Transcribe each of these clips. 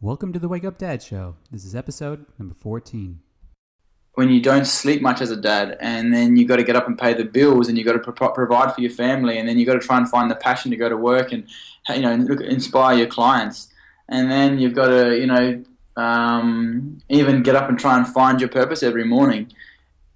Welcome to the Wake Up Dad Show. This is episode number 14. When you don't sleep much as a dad, and then you've got to get up and pay the bills, and you've got to provide for your family, and then you've got to try and find the passion to go to work and inspire your clients, and then you've got to even get up and try and find your purpose every morning.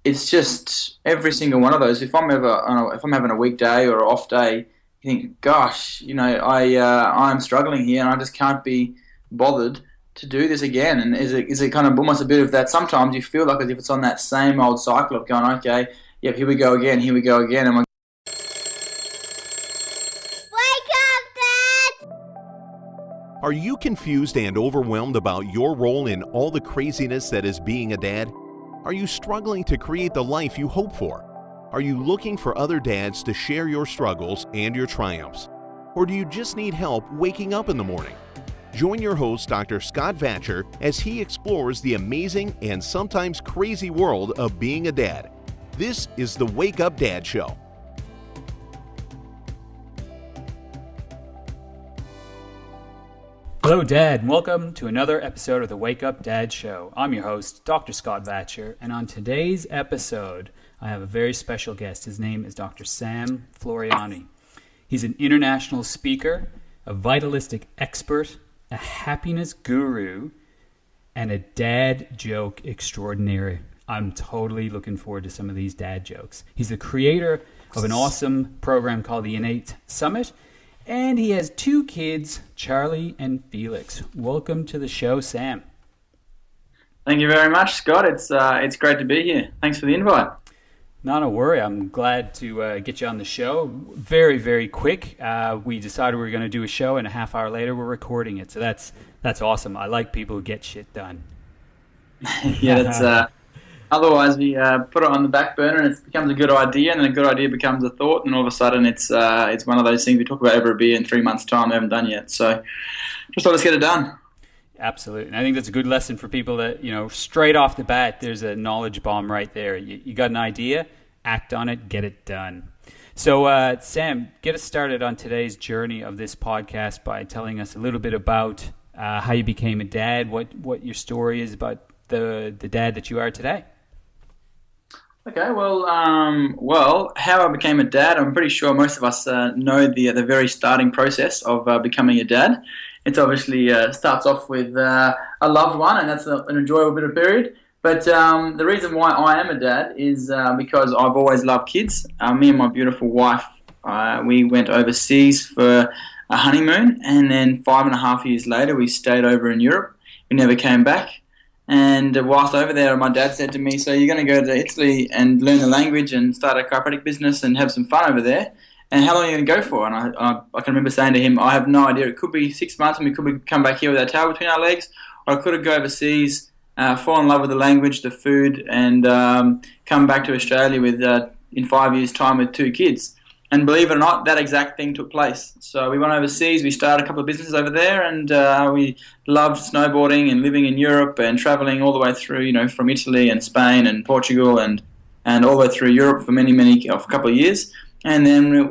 It's just every single one of those. If I'm having a weekday or an off day, you think, gosh, I'm struggling here, and I just can't be bothered to do this again. And is it kind of almost a bit of that? Sometimes you feel like as if it's on that same old cycle of going, okay, yep, here we go again. And Wake up, Dad! Are you confused and overwhelmed about your role in all the craziness that is being a dad? Are you struggling to create the life you hope for? Are you looking for other dads to share your struggles and your triumphs? Or do you just need help waking up in the morning? Join your host, Dr. Scott Vatcher, as he explores the amazing and sometimes crazy world of being a dad. This is the Wake Up Dad Show. Hello, Dad, and welcome to another episode of the Wake Up Dad Show. I'm your host, Dr. Scott Vatcher, and on today's episode, I have a very special guest. His name is Dr. Sam Floreani. He's an international speaker, a vitalistic expert, a happiness guru, and a dad joke extraordinaire. I'm totally looking forward to some of these dad jokes. He's the creator of an awesome program called the Innate Summit, and he has two kids, Charlie and Felix. Welcome to the show, Sam. thank you very much, Scott. It's great to be here. Thanks for the invite. Not a worry. I'm glad to get you on the show. Very, very quick. We decided we were going to do a show, and a half hour later, we're recording it. So that's awesome. I like people who get shit done. Yeah, otherwise we put it on the back burner, and it becomes a good idea, and then a good idea becomes a thought, and all of a sudden it's one of those things we talk about over a beer in 3 months' time. We haven't done yet, so just thought let's get it done. Absolutely. And I think that's a good lesson for people that, straight off the bat, there's a knowledge bomb right there. You got an idea, act on it, get it done. So, Sam, get us started on today's journey of this podcast by telling us a little bit about how you became a dad, what your story is about the dad that you are today. Okay, well, how I became a dad, I'm pretty sure most of us know the very starting process of becoming a dad. It obviously starts off with a loved one, and that's an enjoyable bit of period. But the reason why I am a dad is because I've always loved kids. Me and my beautiful wife, we went overseas for a honeymoon, and then 5.5 years later, we stayed over in Europe. We never came back. And whilst over there, my dad said to me, so you're going to go to Italy and learn the language and start a chiropractic business and have some fun over there. And how long are you going to go for? And I can remember saying to him, I have no idea. It could be 6 months, and we could come back here with our tail between our legs, or I could go overseas, fall in love with the language, the food, and come back to Australia with in 5 years' time with 2 kids. And believe it or not, that exact thing took place. So we went overseas, we started a couple of businesses over there, and we loved snowboarding and living in Europe and travelling all the way through, from Italy and Spain and Portugal and all the way through Europe for a couple of years. And then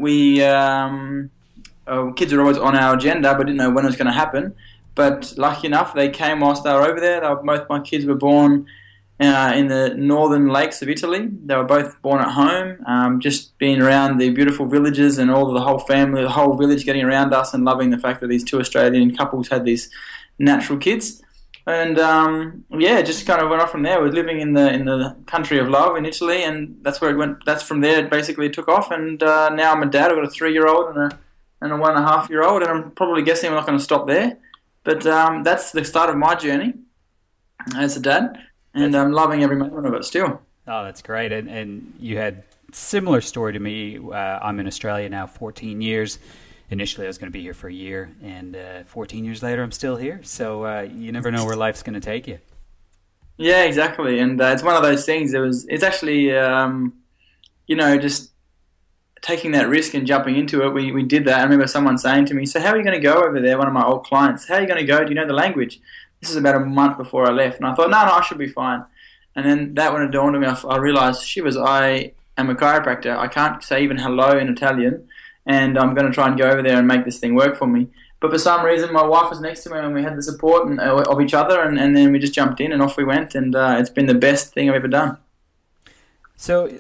kids were always on our agenda, but didn't know when it was going to happen. But lucky enough, they came whilst they were over there. Both my kids were born in the northern lakes of Italy. They were both born at home, just being around the beautiful villages and all of the whole family, the whole village getting around us and loving the fact that these 2 Australian couples had these natural kids. And just kind of went off from there. We were living in the country of love in Italy, and that's where it went. That's from there it basically took off. And now I'm a dad. I've got a 3-year-old and a 1.5-year-old, and I'm probably guessing I'm not going to stop there. But that's the start of my journey as a dad, and I'm loving every moment of it still. Oh, that's great. And you had a similar story to me. I'm in Australia now 14 years. Initially, I was going to be here for a year, and 14 years later, I'm still here. So you never know where life's going to take you. Yeah, exactly. And it's one of those things. It's actually, just taking that risk and jumping into it. We did that. I remember someone saying to me, so how are you going to go over there? One of my old clients, how are you going to go? Do you know the language? This is about a month before I left. And I thought, no, I should be fine. And then that when it dawned on me, I realized, I am a chiropractor. I can't say even hello in Italian. And I'm going to try and go over there and make this thing work for me. But for some reason, my wife was next to me and we had the support of each other, and then we just jumped in and off we went, and it's been the best thing I've ever done. So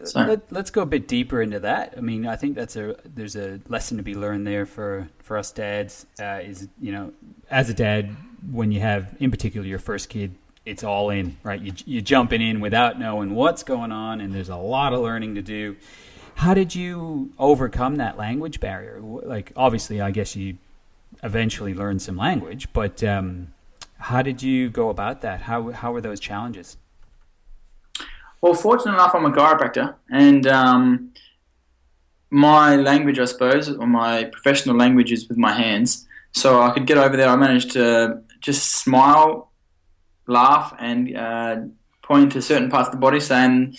let's go a bit deeper into that. I mean, I think there's a lesson to be learned there for us dads. Is, you know, as a dad, when you have, in particular, your first kid, it's all in, right? You're jumping in without knowing what's going on, and there's a lot of learning to do. How did you overcome that language barrier? Like, obviously, I guess you eventually learned some language, but how did you go about that? How were those challenges? Well, fortunate enough, I'm a chiropractor, and my language, I suppose, or my professional language is with my hands. So I could get over there. I managed to just smile, laugh, and point to certain parts of the body, saying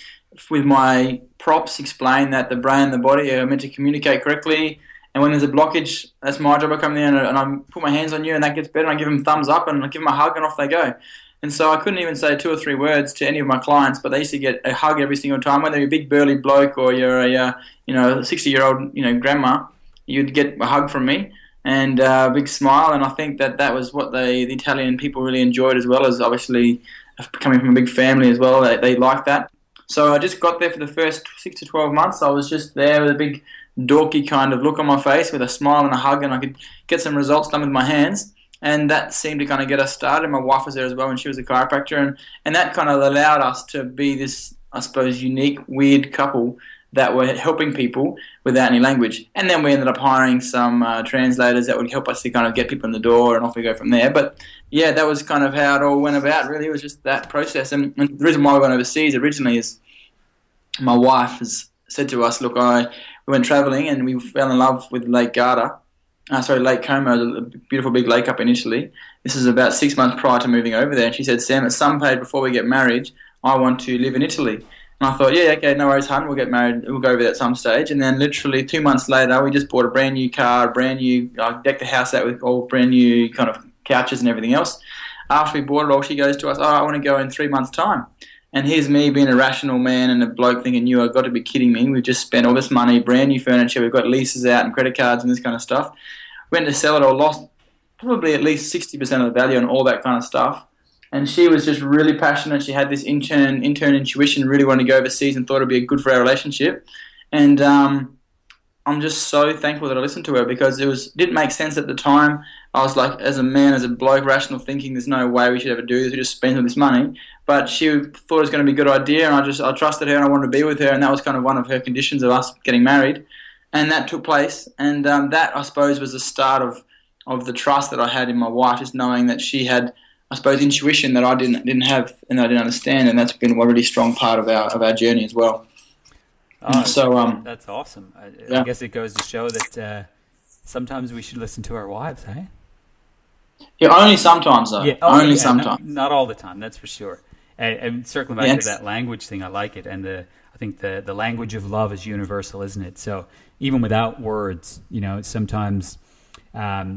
with my props, explain that the brain and the body are meant to communicate correctly. And when there's a blockage, that's my job. I come there and I put my hands on you, and that gets better. And I give them thumbs up, and I give them a hug, and off they go. And so I couldn't even say 2 or 3 words to any of my clients, but they used to get a hug every single time. Whether you're a big burly bloke or you're a 60-year-old grandma, you'd get a hug from me and a big smile. And I think that was what the Italian people really enjoyed, as well as obviously coming from a big family as well. They liked that. So I just got there for the first 6 to 12 months. I was just there with a big dorky kind of look on my face with a smile and a hug, and I could get some results done with my hands. And that seemed to kind of get us started. My wife was there as well, and she was a chiropractor. And that kind of allowed us to be this, I suppose, unique, weird couple that were helping people without any language. And then we ended up hiring some translators that would help us to kind of get people in the door, and off we go from there. But yeah, that was kind of how it all went about, really. It was just that process. And the reason why we went overseas originally is my wife has said to us, look, we went travelling and we fell in love with Lake Garda. Lake Como, a beautiful big lake up in Italy. This is about 6 months prior to moving over there. And she said, Sam, at some point before we get married, I want to live in Italy. And I thought, yeah, okay, no worries, hun, we'll get married, we'll go over there at some stage. And then literally 2 months later, we just bought a brand new car, decked the house out with all brand new kind of couches and everything else. After we bought it all, she goes to us, I want to go in 3 months' time. And here's me being a rational man and a bloke thinking, you have got to be kidding me. We've just spent all this money, brand new furniture, we've got leases out and credit cards and this kind of stuff. Went to sell it all, lost probably at least 60% of the value and all that kind of stuff. And she was just really passionate. She had this intern intuition, really wanted to go overseas and thought it would be good for our relationship. And I'm just so thankful that I listened to her, because didn't make sense at the time. I was like, as a man, as a bloke, rational thinking, there's no way we should ever do this. We just spend all this money. But she thought it was going to be a good idea, and I trusted her and I wanted to be with her, and that was kind of one of her conditions of us getting married. And that took place, and that, I suppose, was the start of the trust that I had in my wife, just knowing that she had, I suppose, intuition that I didn't have and I didn't understand, and that's been a really strong part of our journey as well. Oh, that's awesome. I guess it goes to show that sometimes we should listen to our wives, hey? Yeah, only sometimes, though. Yeah, sometimes. Not all the time, that's for sure. And circling back to that language thing, I like it. And I think the language of love is universal, isn't it? So even without words, sometimes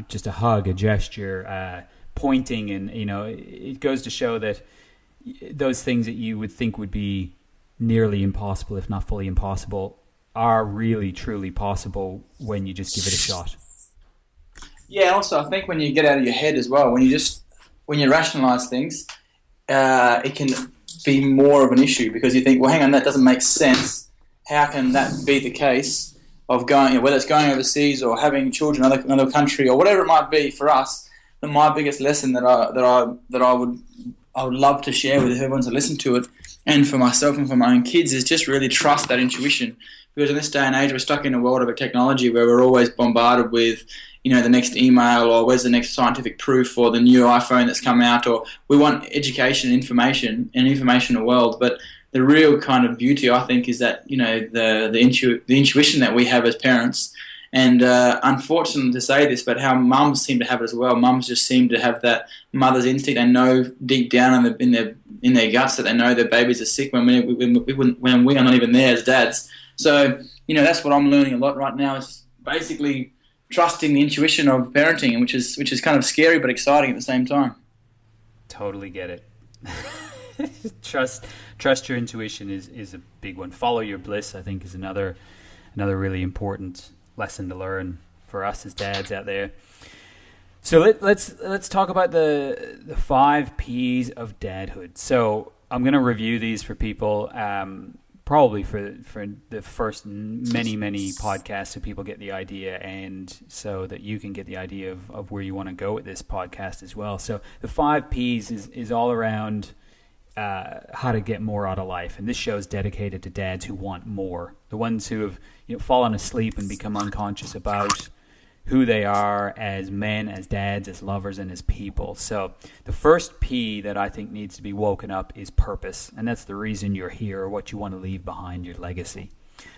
just a hug, a gesture, pointing, and, it goes to show that those things that you would think would be nearly impossible, if not fully impossible, are really, truly possible when you just give it a shot. Yeah, also I think when you get out of your head as well, when you rationalise things, it can be more of an issue, because you think, well, hang on, that doesn't make sense. How can that be the case of going, whether it's going overseas or having children in another country or whatever it might be for us? My biggest lesson that I would love to share with whoever wants to listen to it, and for myself and for my own kids, is just really trust that intuition. Because in this day and age, we're stuck in a world of technology where we're always bombarded with, the next email, or where's the next scientific proof, or the new iPhone that's come out, or we want education and information in an informational world. But the real kind of beauty, I think, is that, the intuition that we have as parents. And unfortunate to say this, but how mums seem to have it as well. Mums just seem to have that mother's instinct. They know deep down in their guts that they know their babies are sick when we are not even there as dads. So, that's what I'm learning a lot right now, is basically trusting the intuition of parenting, which is kind of scary but exciting at the same time. Totally get it. Trust your intuition is a big one. Follow your bliss, I think, is another really important lesson to learn for us as dads out there. So let's talk about the 5 P's of dadhood. So I'm going to review these for people, probably for the first many podcasts, so people get the idea, and so that you can get the idea of where you want to go with this podcast as well. So the 5 P's is all around how to get more out of life, and this show is dedicated to dads who want more, the ones who have fallen asleep and become unconscious about who they are as men, as dads, as lovers, and as people. So the first P that I think needs to be woken up is purpose, and that's the reason you're here, or what you want to leave behind, your legacy.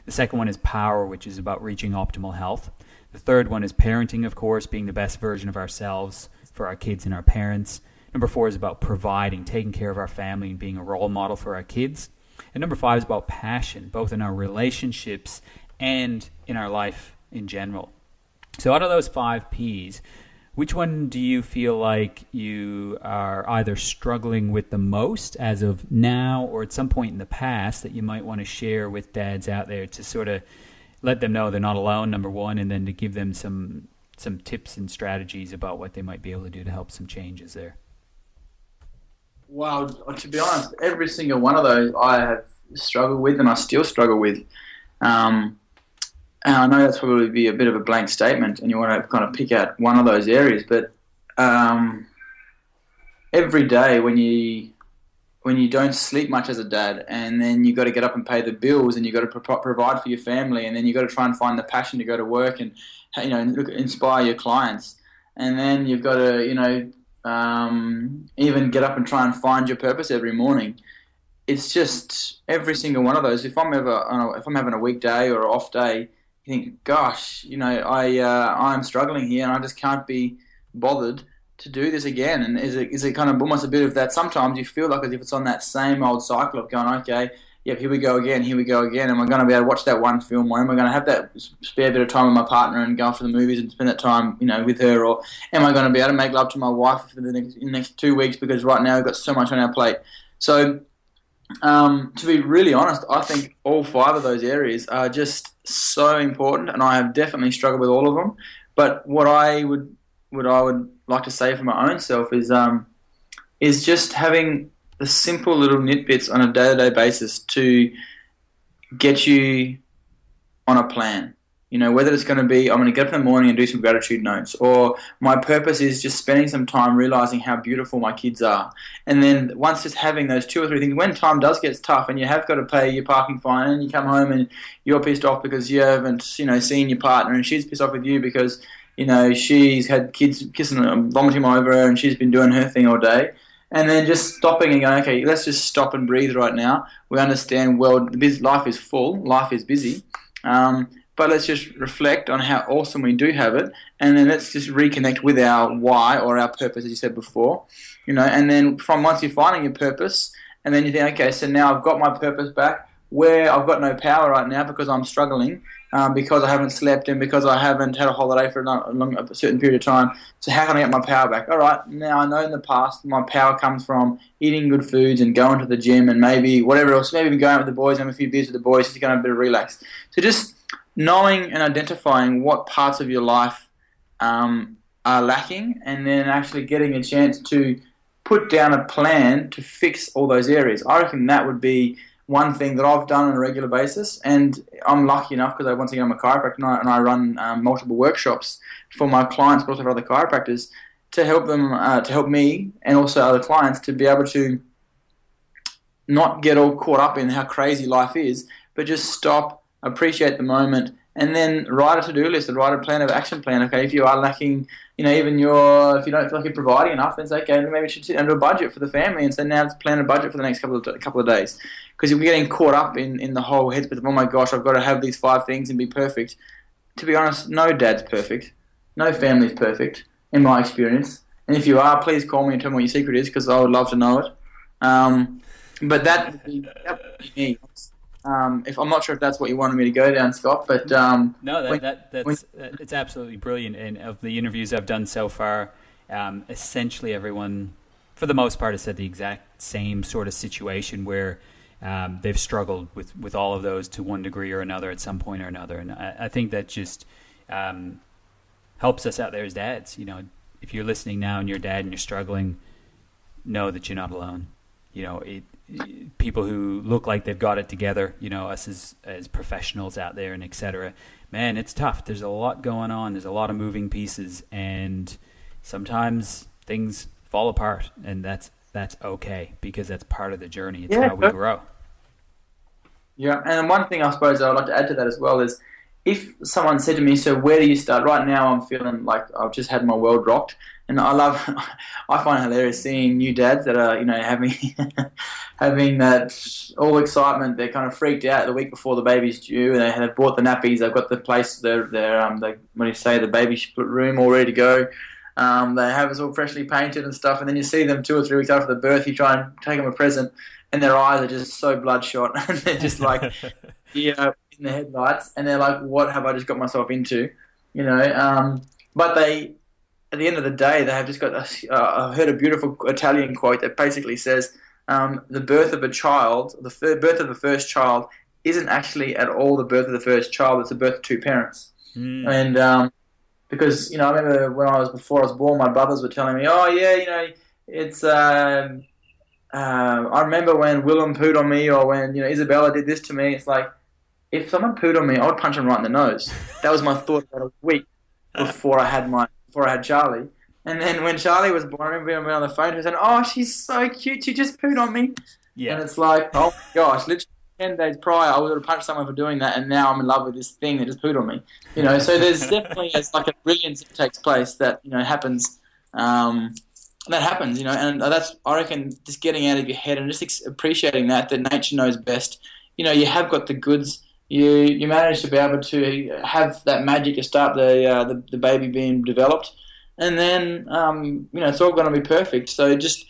The second one is power, which is about reaching optimal health. The third one is parenting, of course, being the best version of ourselves for our kids and our parents. Number 4 is about providing, taking care of our family and being a role model for our kids. And number 5 is about passion, both in our relationships and in our life in general. So out of those 5 Ps, which one do you feel like you are either struggling with the most as of now, or at some point in the past that you might want to share with dads out there to sort of let them know they're not alone, number 1, and then to give them some tips and strategies about what they might be able to do to help some changes there? Wow, to be honest, every single one of those I have struggled with, and I still struggle with. And I know that's probably be a bit of a blank statement, and you want to kind of pick out one of those areas. But every day when you don't sleep much as a dad, and then you got to get up and pay the bills, and you got to provide for your family, and then you got to try and find the passion to go to work and inspire your clients, and then you've got to even get up and try and find your purpose every morning. It's just every single one of those. If I'm having a weekday or an off day, you think, gosh, I'm struggling here, and I just can't be bothered to do this again. And is it kind of almost a bit of that? Sometimes you feel like as if it's on that same old cycle of going, okay, yep, here we go again. Am I going to be able to watch that one film, or am I going to have that spare bit of time with my partner and go off to the movies and spend that time, with her, or am I going to be able to make love to my wife for the next 2 weeks, because right now we've got so much on our plate. So to be really honest, I think all 5 of those areas are just so important, and I have definitely struggled with all of them. But what I would like to say for my own self is just having the simple little nitbits on a day-to-day basis to get you on a plan. Whether it's going to be, I'm going to get up in the morning and do some gratitude notes, or my purpose is just spending some time realizing how beautiful my kids are. And then once just having those 2 or 3 things, when time does get tough and you have got to pay your parking fine, and you come home and you're pissed off because you haven't, seen your partner, and she's pissed off with you because, she's had kids kissing and vomiting over her, and she's been doing her thing all day. And then just stopping and going, okay, let's just stop and breathe right now. We understand, well, life is full, life is busy. But let's just reflect on how awesome we do have it, and then let's just reconnect with our why, or our purpose, as you said before, and then from once you're finding your purpose, and then you think, okay, so now I've got my purpose back, where I've got no power right now because I'm struggling, because I haven't slept and because I haven't had a holiday for a certain period of time. So how can I get my power back? All right, now I know in the past my power comes from eating good foods and going to the gym and maybe whatever else, maybe even going out with the boys, having a few beers with the boys, just to have a bit of relax. So just knowing and identifying what parts of your life are lacking, and then actually getting a chance to put down a plan to fix all those areas. I reckon that would be one thing that I've done on a regular basis, and I'm lucky enough because once again I'm a chiropractor and I run multiple workshops for my clients, but also for other chiropractors, to help them, to help me and also other clients to be able to not get all caught up in how crazy life is, but just stop, appreciate the moment, and then write a to-do list and write a plan of action plan. Okay, if you are lacking, if you don't feel like you're providing enough, then it's okay, maybe you should sit down to a budget for the family and say, now let's plan a budget for the next couple of days. Because you're getting caught up in the whole headspace of, oh my gosh, I've got to have these 5 things and be perfect. To be honest, no dad's perfect. No family's perfect, in my experience. And if you are, please call me and tell me what your secret is, because I would love to know it. But that would be me. If I'm not sure if that's what you wanted me to go down, Scott, but no, it's absolutely brilliant. And of the interviews I've done so far, essentially everyone, for the most part, has said the exact same sort of situation where they've struggled with all of those to one degree or another at some point or another. And I think that just helps us out there as dads. if you're listening now and you're a dad and you're struggling, know that you're not alone. You know, people who look like they've got it together, you know, us as professionals out there and etc. Man, it's tough. There's a lot going on. There's a lot of moving pieces, and sometimes things fall apart, and that's okay, because that's part of the journey. It's how we grow. Yeah, and one thing I suppose I'd like to add to that as well is, if someone said to me, so where do you start? Right now I'm feeling like I've just had my world rocked, and I find it hilarious seeing new dads that are, you know, having that all excitement. They're kind of freaked out the week before the baby's due, and they've bought the nappies, they've got the place, the baby split room all ready to go. They have us all freshly painted and stuff, and then you see them 2 or 3 weeks after the birth, you try and take them a present, and their eyes are just so bloodshot, and they're just like, in the headlights, and they're like, what have I just got myself into? You know, but they, at the end of the day, they have just got, I heard a beautiful Italian quote that basically says, the birth of a child, birth of the first child isn't actually at all the birth of the first child, it's the birth of two parents. And because, you know, I remember before I was born, my brothers were telling me, oh yeah, you know, it's, I remember when Willem pooed on me, or when, you know, Isabella did this to me. It's like, if someone pooed on me, I would punch him right in the nose. That was my thought about a week before I had Charlie. And then when Charlie was born, I remember being on the phone to her saying, oh, she's so cute, she just pooed on me. Yeah. And it's like, oh my gosh, literally 10 days prior, I would have punched someone for doing that, and now I'm in love with this thing that just pooed on me. You know, so there's definitely, it's like a brilliance that takes place that, you know, happens. That happens, you know, and that's, I reckon, just getting out of your head and just appreciating that nature knows best. You know, you have got the goods. You manage to be able to have that magic to start the baby being developed, and then you know, it's all going to be perfect. So just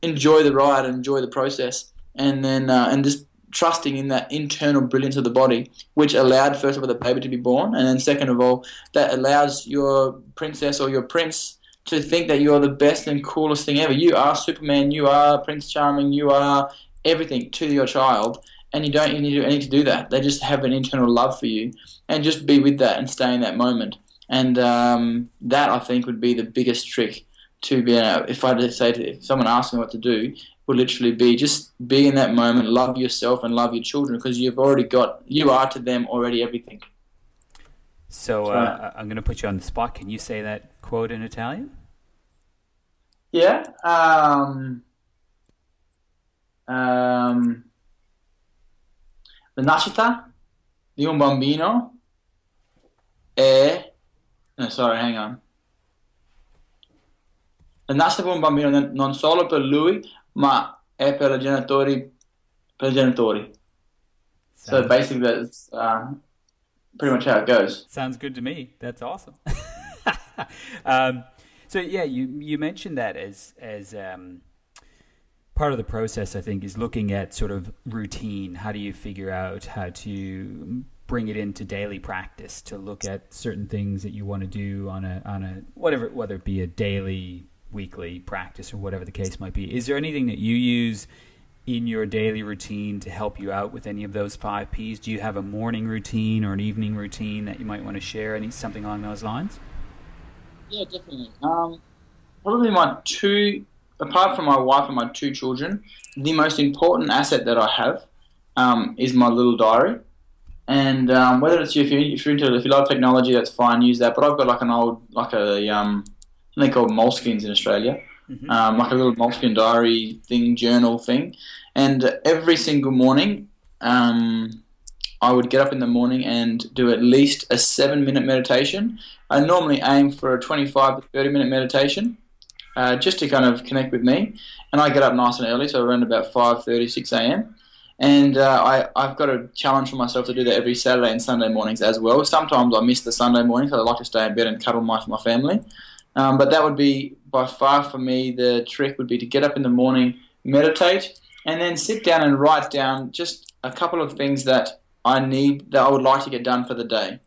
enjoy the ride, enjoy the process, and then and just trusting in that internal brilliance of the body, which allowed, first of all, the baby to be born, and then second of all, that allows your princess or your prince to think that you're the best and coolest thing ever. You are Superman, you are Prince Charming, you are everything to your child, and you don't need to do that. They just have an internal love for you, and just be with that and stay in that moment. And that, I think, would be the biggest trick to be able, if I just say to, if someone asks me what to do, would literally be just be in that moment, love yourself and love your children, because you are to them already everything. So I'm going to put you on the spot. Can you say that quote in Italian? Yeah. La nascita di un bambino è... No, sorry, hang on. La nascita di un bambino non solo per lui, ma è per i genitori. So basically that's pretty much how it goes. Sounds good to me. That's awesome. So yeah, you mentioned that as part of the process, I think, is looking at sort of routine. How do you figure out how to bring it into daily practice, to look at certain things that you want to do on a whatever, whether it be a daily, weekly practice or whatever the case might be. Is there anything that you use in your daily routine to help you out with any of those 5 Ps? Do you have a morning routine or an evening routine that you might want to share? Something along those lines? Yeah, definitely. Probably apart from my wife and my 2 children, the most important asset that I have is my little diary. And whether it's if you love technology, that's fine, use that. But I've got they call moleskins in Australia, like a little moleskin diary thing, journal thing. And every single morning, I would get up in the morning and do at least a 7-minute meditation. I normally aim for a 25 to 30-minute meditation, just to kind of connect with me. And I get up nice and early, so around about 5:30, 6 a.m. And I've got a challenge for myself to do that every Saturday and Sunday mornings as well. Sometimes I miss the Sunday morning, so I like to stay in bed and cuddle my family. But that would be, by far for me, the trick would be to get up in the morning, meditate, and then sit down and write down just a couple of things that I would like to get done for the day.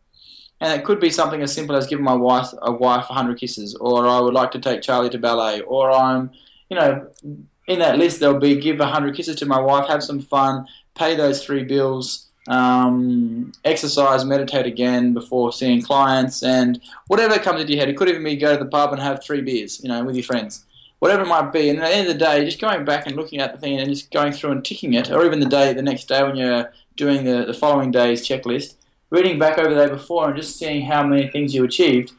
And it could be something as simple as giving my wife 100 kisses, or I would like to take Charlie to ballet, or I'm, in that list there'll be give 100 kisses to my wife, have some fun, pay those 3 bills, exercise, meditate again before seeing clients, and whatever comes into your head. It could even be go to the pub and have 3 beers, with your friends. Whatever it might be. And at the end of the day, just going back and looking at the thing and just going through and ticking it, or even the next day when you're doing the following day's checklist, reading back over the day before and just seeing how many things you achieved.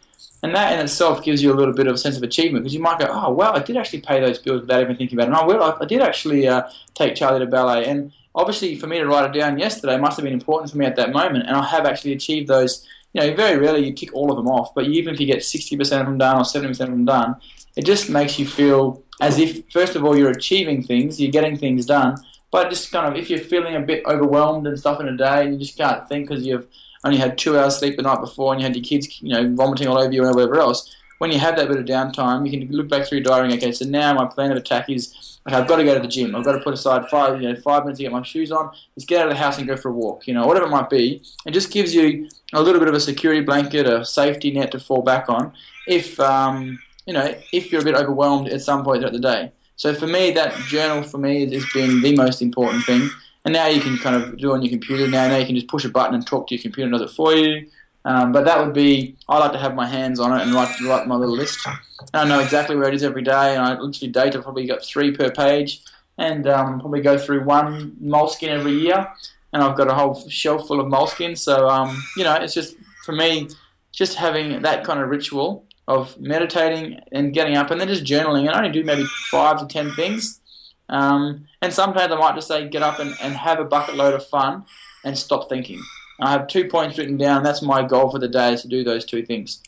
And that in itself gives you a little bit of a sense of achievement, because you might go, oh, wow, I did actually pay those bills without even thinking about it. And I did actually take Charlie to ballet. And obviously, for me to write it down yesterday must have been important for me at that moment, and I have actually achieved those. Very rarely you tick all of them off, but even if you get 60% of them done or 70% of them done, it just makes you feel as if, first of all, you're achieving things, you're getting things done, but just kind of, if you're feeling a bit overwhelmed and stuff in a day, and you just can't think because you've only had 2 hours sleep the night before, and you had your kids, vomiting all over you and whatever else, when you have that bit of downtime, you can look back through your diary and, okay, so now my plan of attack is, okay, I've got to go to the gym. I've got to put aside 5 minutes to get my shoes on. Let's get out of the house and go for a walk. Whatever it might be. It just gives you a little bit of a security blanket, a safety net to fall back on if you're a bit overwhelmed at some point throughout the day. So for me, that journal for me has been the most important thing. And now you can kind of do it on your computer. Now you can just push a button and talk to your computer and it does it for you. But that would be, I like to have my hands on it and write my little list. And I know exactly where it is every day, and I literally date, I've probably got 3 per page, and probably go through 1 moleskin every year, and I've got a whole shelf full of moleskins. So, it's just, for me, just having that kind of ritual of meditating and getting up and then just journaling. And I only do maybe 5 to 10 things. And sometimes I might just say get up and have a bucket load of fun and stop thinking. I have 2 points written down. That's my goal for the day, is to do those 2 things.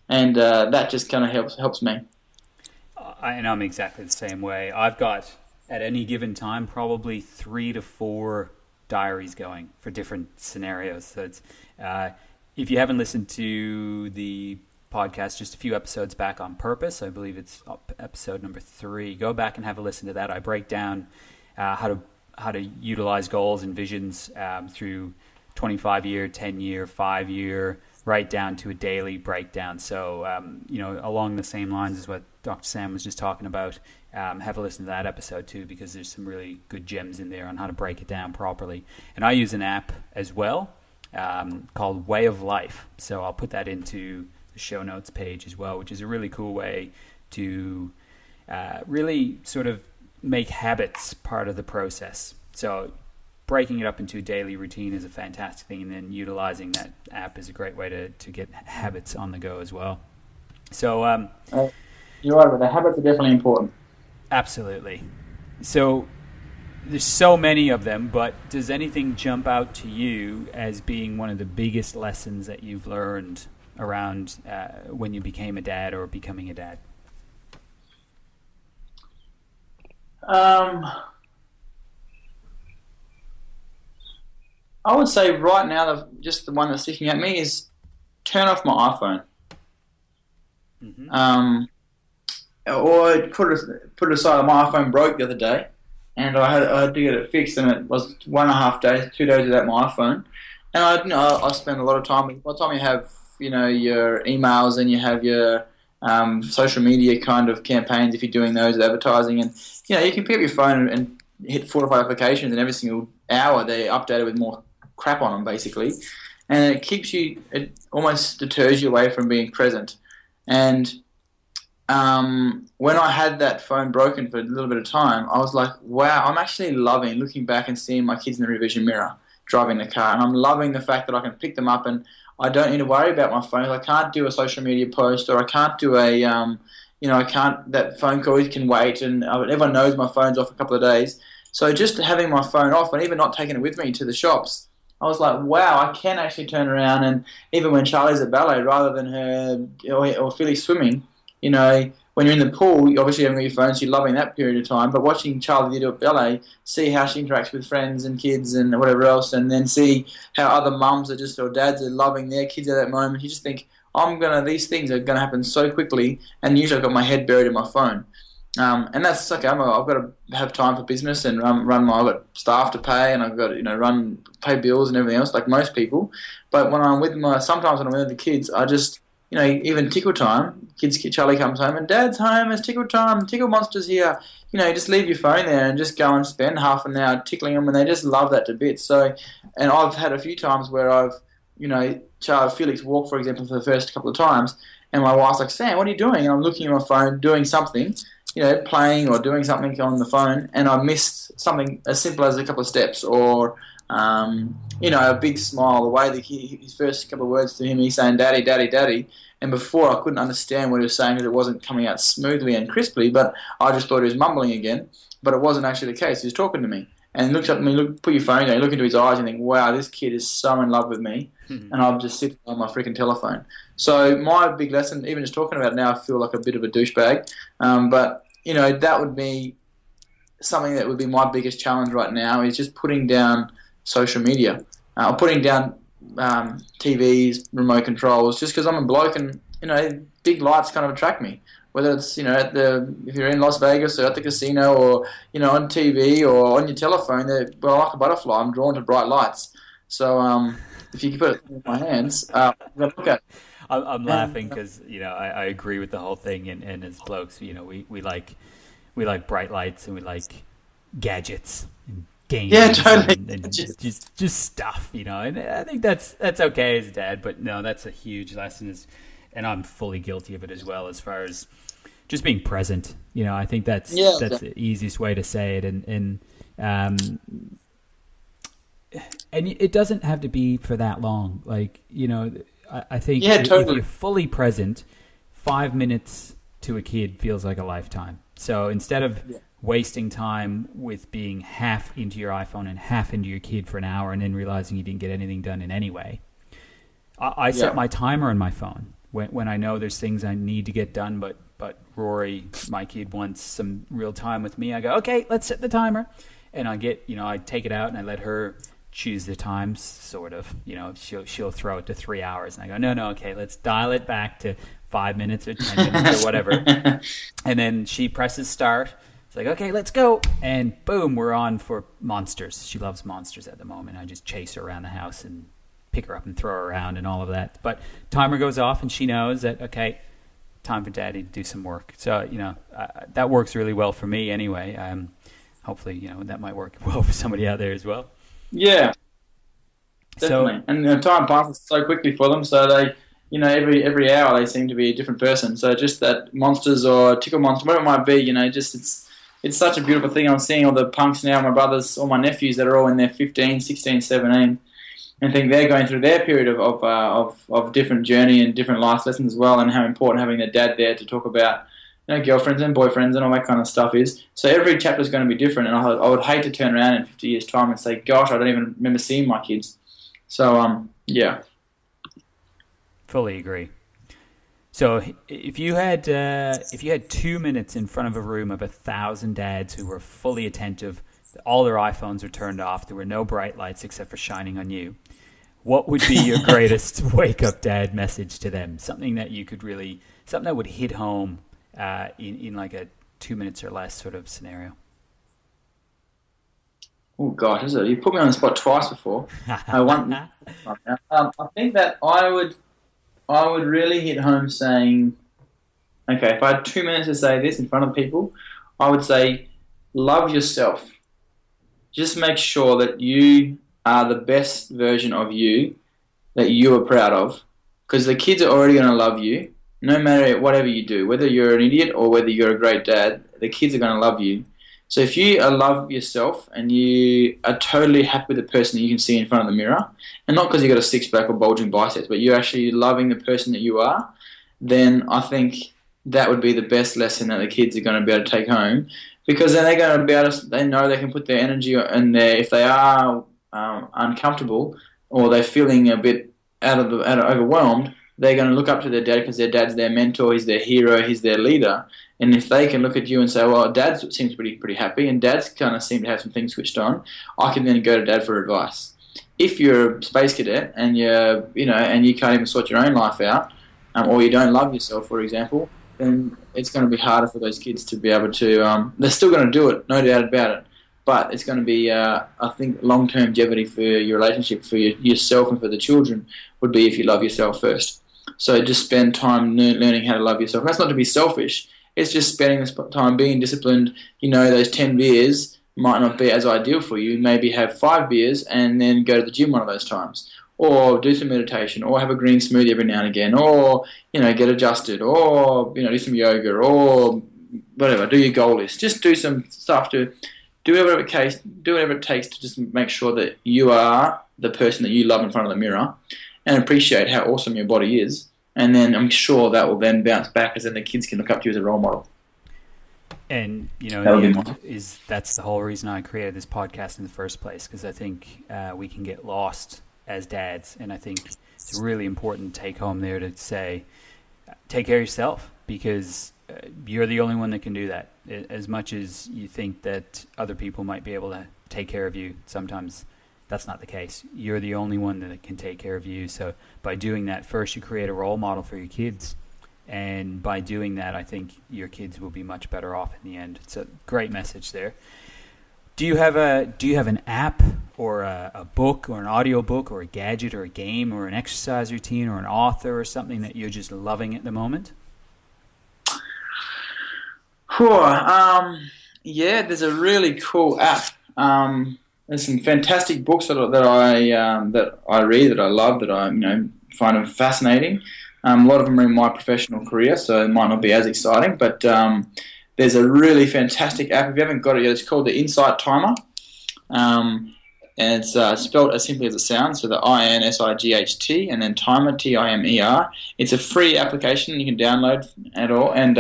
And that just kind of helps me. And I'm exactly the same way. I've got, at any given time, probably 3 to 4 diaries going for different scenarios. So it's, if you haven't listened to the podcast just a few episodes back on purpose, I believe it's episode number 3, go back and have a listen to that. I break down how to utilize goals and visions through 25-year, 10-year, 5-year, right down to a daily breakdown. So, along the same lines as what Dr. Sam was just talking about, have a listen to that episode too, because there's some really good gems in there on how to break it down properly. And I use an app as well called Way of Life. So I'll put that into the show notes page as well, which is a really cool way to really sort of make habits part of the process. So breaking it up into a daily routine is a fantastic thing, and then utilizing that app is a great way to get habits on the go as well. So you're right, but the habits are definitely important. Absolutely. So there's so many of them, but does anything jump out to you as being one of the biggest lessons that you've learned around when you became a dad or becoming a dad? I would say right now, just the one that's sticking at me is turn off my iPhone. Mm-hmm. Or put it aside. My iPhone broke the other day, and I had to get it fixed, and it was 1.5 days, 2 days without my iPhone. And I spend a lot of time. By the time you have your emails and you have your social media kind of campaigns, if you're doing those advertising, and you can pick up your phone and hit 4 or 5 applications, and every single hour they're updated with more crap on them, basically, and it almost deters you away from being present. And when I had that phone broken for a little bit of time, I was like, wow, I'm actually loving looking back and seeing my kids in the rear vision mirror driving the car, and I'm loving the fact that I can pick them up and I don't need to worry about my phone. I can't do a social media post, or I can't do that phone call can wait, and everyone knows my phone's off a couple of days. So just having my phone off and even not taking it with me to the shops, I was like, wow, I can actually turn around, and even when Charlie's at ballet, rather than her or Felix swimming, when you're in the pool, you obviously having your phone, so you're loving that period of time, but watching Charlie do at ballet, see how she interacts with friends and kids and whatever else, and then see how other mums or dads are loving their kids at that moment, you just think, these things are going to happen so quickly, and usually I've got my head buried in my phone. And that's okay. I've got to have time for business and I've got staff to pay, and I've got to pay bills and everything else like most people. But when I'm with sometimes when I'm with the kids, I just even tickle time. Charlie comes home and Dad's home. It's tickle time. Tickle monster's here. Just leave your phone there and just go and spend half an hour tickling them, and they just love that to bits. So, and I've had a few times where I've, Charlie Felix walk, for example, for the first couple of times, and my wife's like, Sam, what are you doing? And I'm looking at my phone, doing something, playing or doing something on the phone, and I missed something as simple as a couple of steps or, a big smile. The way his first couple of words to him, he's saying, Daddy, Daddy, Daddy. And before I couldn't understand what he was saying because it wasn't coming out smoothly and crisply, but I just thought he was mumbling again. But it wasn't actually the case. He was talking to me. And he looks up at me, put your phone down, you look into his eyes and think, wow, this kid is so in love with me. And I'm just sitting on my freaking telephone. So my big lesson, even just talking about it now, I feel like a bit of a douchebag. But, that would be something that would be my biggest challenge right now is just putting down social media. Or putting down TVs, remote controls, just because I'm a bloke and, big lights kind of attract me. Whether it's, if you're in Las Vegas or at the casino or, on TV or on your telephone, like a butterfly, I'm drawn to bright lights. So if you can put it in my hands, I'm going to look at it. I'm laughing because, I agree with the whole thing. And as blokes, we like bright lights and we like gadgets and games. Yeah, totally. And just stuff, and I think that's okay as a dad, but no, that's a huge lesson and I'm fully guilty of it as well as far as just being present. I think that's the easiest way to say it. And it doesn't have to be for that long. Like, I think if you're fully present, 5 minutes to a kid feels like a lifetime. So instead of wasting time with being half into your iPhone and half into your kid for an hour and then realizing you didn't get anything done in any way, I set my timer on my phone when I know there's things I need to get done, but Rory, my kid, wants some real time with me. I go, okay, let's set the timer. And I get, I take it out and I let her choose the times, sort of. She'll throw it to 3 hours. And I go, no, okay, let's dial it back to 5 minutes or 10 minutes or whatever. And then she presses start. It's like, okay, let's go. And boom, we're on for monsters. She loves monsters at the moment. I just chase her around the house and pick her up and throw her around and all of that. But timer goes off and she knows that, okay, time for Daddy to do some work. So, that works really well for me anyway. Hopefully, that might work well for somebody out there as well. Yeah, definitely. And time passes so quickly for them. So they, every hour they seem to be a different person. So just that monsters or tickle monster, whatever it might be, it's such a beautiful thing. I'm seeing all the punks now, my brothers, all my nephews that are all in their 15, 16, 17. And I think they're going through their period of different journey and different life lessons as well, and how important having their dad there to talk about, girlfriends and boyfriends and all that kind of stuff is. So every chapter is going to be different, and I would hate to turn around in 50 years' time and say, gosh, I don't even remember seeing my kids. So, yeah. Fully agree. So if you had 2 minutes in front of a room of 1,000 dads who were fully attentive, all their iPhones were turned off, there were no bright lights except for shining on you, what would be your greatest wake-up dad message to them? Something that something that would hit home in like a 2 minutes or less sort of scenario. Oh gosh, you put me on the spot twice before. I think that I would really hit home saying, okay, if I had 2 minutes to say this in front of people, I would say, love yourself. Just make sure that you are the best version of you that you are proud of, because the kids are already going to love you no matter whatever you do, whether you're an idiot or whether you're a great dad. The kids are going to love you. So if you love yourself and you are totally happy with the person that you can see in front of the mirror, and not because you've got a six-pack or bulging biceps, but you're actually loving the person that you are, then I think that would be the best lesson that the kids are going to be able to take home, because then they're going to be able to, they know they can put their energy in there. If they are uncomfortable or they're feeling a bit overwhelmed, they're going to look up to their dad because their dad's their mentor, he's their hero, he's their leader. And if they can look at you and say, well, Dad seems pretty happy and Dad's kind of seem to have some things switched on, I can then go to Dad for advice. If you're a space cadet and and you can't even sort your own life out, or you don't love yourself, for example, then it's going to be harder for those kids to be able to. They're still going to do it, no doubt about it. But it's going to be, I think, long-term longevity for your relationship, for yourself and for the children, would be if you love yourself first. So just spend time learning how to love yourself. That's not to be selfish. It's just spending this time being disciplined. Those 10 beers might not be as ideal for you. Maybe have 5 beers and then go to the gym one of those times. Or do some meditation, or have a green smoothie every now and again, or, get adjusted, or, do some yoga, or whatever, do your goal list. Just do some stuff to do whatever it takes to just make sure that you are the person that you love in front of the mirror and appreciate how awesome your body is. And then I'm sure that will then bounce back, as then the kids can look up to you as a role model. And, that's the whole reason I created this podcast in the first place, because I think we can get lost as dads. And I think it's a really important take home there to say, take care of yourself, because you're the only one that can do that. As much as you think that other people might be able to take care of you, sometimes that's not the case. You're the only one that can take care of you. So by doing that, first you create a role model for your kids. And by doing that, I think your kids will be much better off in the end. It's a great message there. Do you have an app or a book or an audio book or a gadget or a game or an exercise routine or an author or something that you're just loving at the moment? Yeah, there's a really cool app. There's some fantastic books that I read, that I love, that I find them fascinating. A lot of them are in my professional career, so it might not be as exciting, but there's a really fantastic app. If you haven't got it yet, it's called the Insight Timer. And it's spelled as simply as it sounds, so the INSIGHT and then timer, TIMER. It's a free application you can download at all, and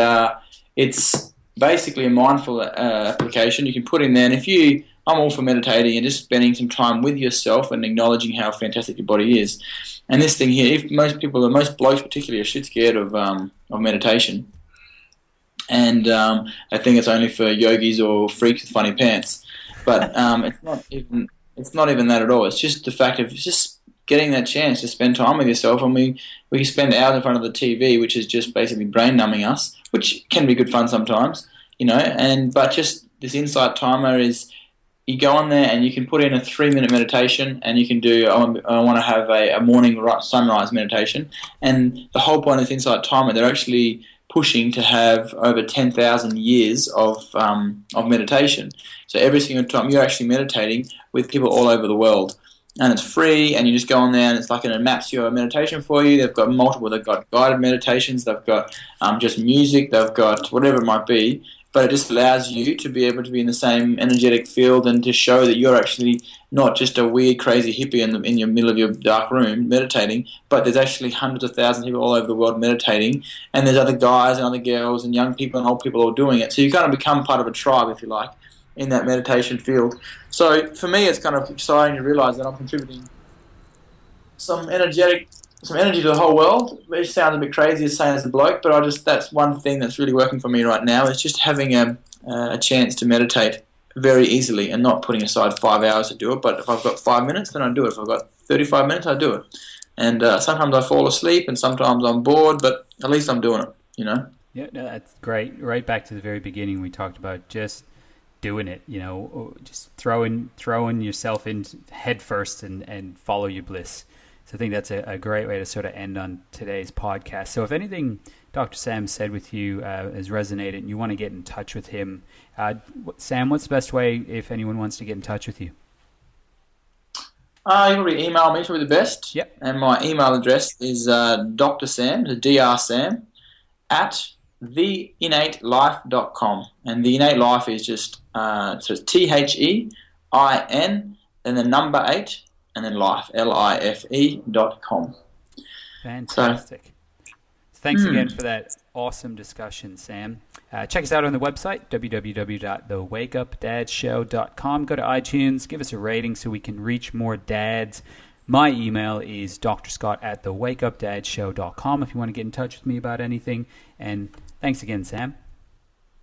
it's basically a mindful application you can put in there. And I'm all for meditating and just spending some time with yourself and acknowledging how fantastic your body is. And this thing here, if most blokes particularly, are shit scared of meditation. And I think it's only for yogis or freaks with funny pants. But it's not even that at all. It's just the fact of just getting that chance to spend time with yourself. And we can spend hours in front of the TV, which is just basically brain numbing us, which can be good fun sometimes, but just this Insight Timer is, you go on there and you can put in a 3-minute meditation, and you can do, I want to have a morning sunrise meditation. And the whole point of this Insight Timer, they're actually pushing to have over 10,000 years of meditation. So every single time you're actually meditating with people all over the world. And it's free, and you just go on there, and it's like it maps your meditation for you. They've got guided meditations, they've got just music, they've got whatever it might be. But it just allows you to be able to be in the same energetic field, and to show that you're actually not just a weird, crazy hippie in your middle of your dark room meditating, but there's actually hundreds of thousands of people all over the world meditating, and there's other guys and other girls and young people and old people all doing it. So you kind of become part of a tribe, if you like, in that meditation field. So for me, it's kind of exciting to realize that I'm contributing some energy to the whole world, which sounds a bit crazy as saying as a bloke, but that's one thing that's really working for me right now, is just having a chance to meditate very easily and not putting aside 5 hours to do it. But if I've got 5 minutes, then I do it. If I've got 35 minutes, I do it. And sometimes I fall asleep and sometimes I'm bored, but at least I'm doing it, Yeah, no, that's great. Right back to the very beginning, we talked about just doing it, just throwing yourself in head first and follow your bliss. So I think that's a great way to sort of end on today's podcast. So if anything Dr. Sam said with you has resonated and you want to get in touch with him, Sam, what's the best way if anyone wants to get in touch with you? You can probably email me, probably the best. Yep. And my email address is Dr. Sam, Dr. Sam, at theinnatelife.com. And the innate life is just so it's THEIN, then the number 8, and then life, LIFE.com. Fantastic. Thanks again for that awesome discussion, Sam. Check us out on the website, www.thewakeupdadshow.com. Go to iTunes, give us a rating so we can reach more dads. My email is drscott@thewakeupdadshow.com if you want to get in touch with me about anything. And thanks again, Sam.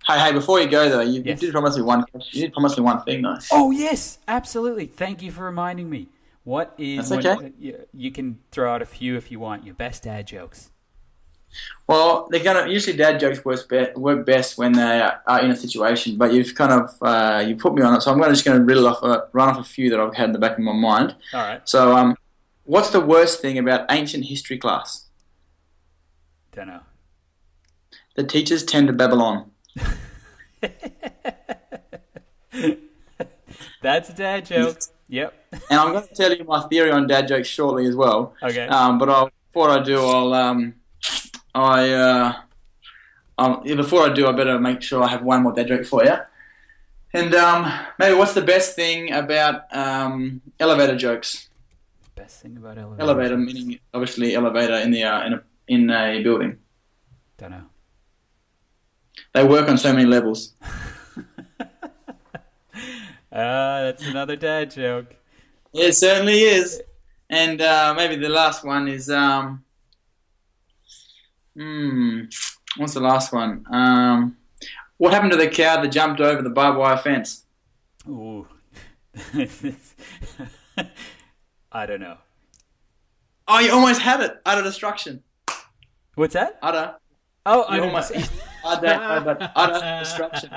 Hey, before you go, though, you did promise me one thing, though. Oh, yes, absolutely. Thank you for reminding me. What is... That's okay. You can throw out a few if you want, your best dad jokes. Well, usually dad jokes work best when they are in a situation, but you've kind of you put me on it, so I'm just going to run off a few that I've had in the back of my mind. All right. So, what's the worst thing about ancient history class? Don't know. The teachers tend to babble on. That's a dad joke. Yep. And I'm going to tell you my theory on dad jokes shortly as well. Okay. But before I do, I better make sure I have one more dad joke for you. And maybe what's the best thing about elevator jokes? Best thing about elevator. Elevator meaning obviously elevator in a building. Don't know. They work on so many levels. That's another dad joke. Yeah, it certainly is. And maybe the last one is what's the last one? What happened to the cow that jumped over the barbed wire fence? Ooh. I don't know. Oh, you almost had it. Utter destruction. What's that? Utter. Oh, You almost utter destruction.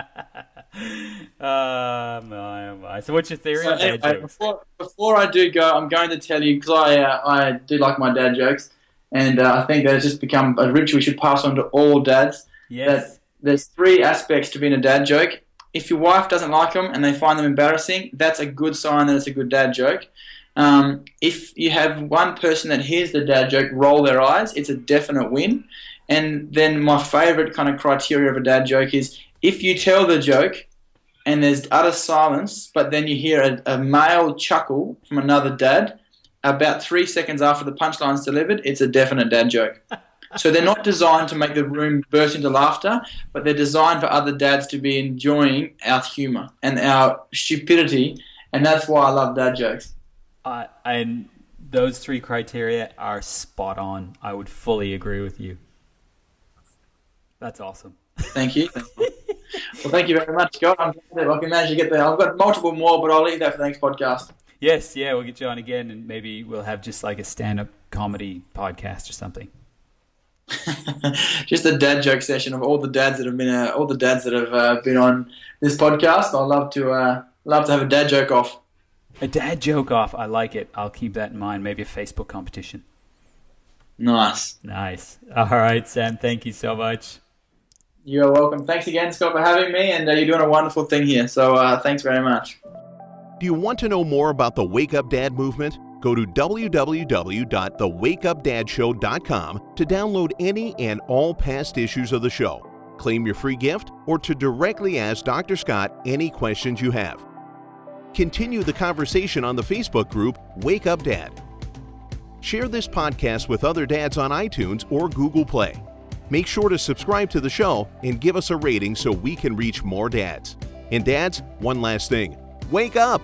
My. So what's your theory So on dad anyway, jokes? before I do go, I'm going to tell you, because I do like my dad jokes, and I think that it's just become a ritual we should pass on to all dads. Yes. That there's 3 aspects to being a dad joke. If your wife doesn't like them and they find them embarrassing, that's a good sign that it's a good dad joke. If you have one person that hears the dad joke roll their eyes, it's a definite win. And then my favourite kind of criteria of a dad joke is if you tell the joke and there's utter silence, but then you hear a male chuckle from another dad, about 3 seconds after the punchline's delivered, it's a definite dad joke. So they're not designed to make the room burst into laughter, but they're designed for other dads to be enjoying our humour and our stupidity, and that's why I love dad jokes. And those 3 criteria are spot on. I would fully agree with you. That's awesome. Thank you. Well, thank you very much, Scott. I'm glad that I can manage to get there. I've got multiple more, but I'll leave that for the next podcast. Yes, yeah, we'll get you on again, and maybe we'll have just like a stand-up comedy podcast or something. Just a dad joke session of all the dads that have been on this podcast. I'd love to have a dad joke off. A dad joke off. I like it. I'll keep that in mind. Maybe a Facebook competition. Nice. All right, Sam. Thank you so much. You're welcome. Thanks again, Scott, for having me, and you're doing a wonderful thing here. So thanks very much. Do you want to know more about the Wake Up Dad movement? Go to www.thewakeupdadshow.com to download any and all past issues of the show, claim your free gift, or to directly ask Dr. Scott any questions you have. Continue the conversation on the Facebook group Wake Up Dad. Share this podcast with other dads on iTunes or Google Play. Make sure to subscribe to the show and give us a rating so we can reach more dads. And dads, one last thing. Wake up!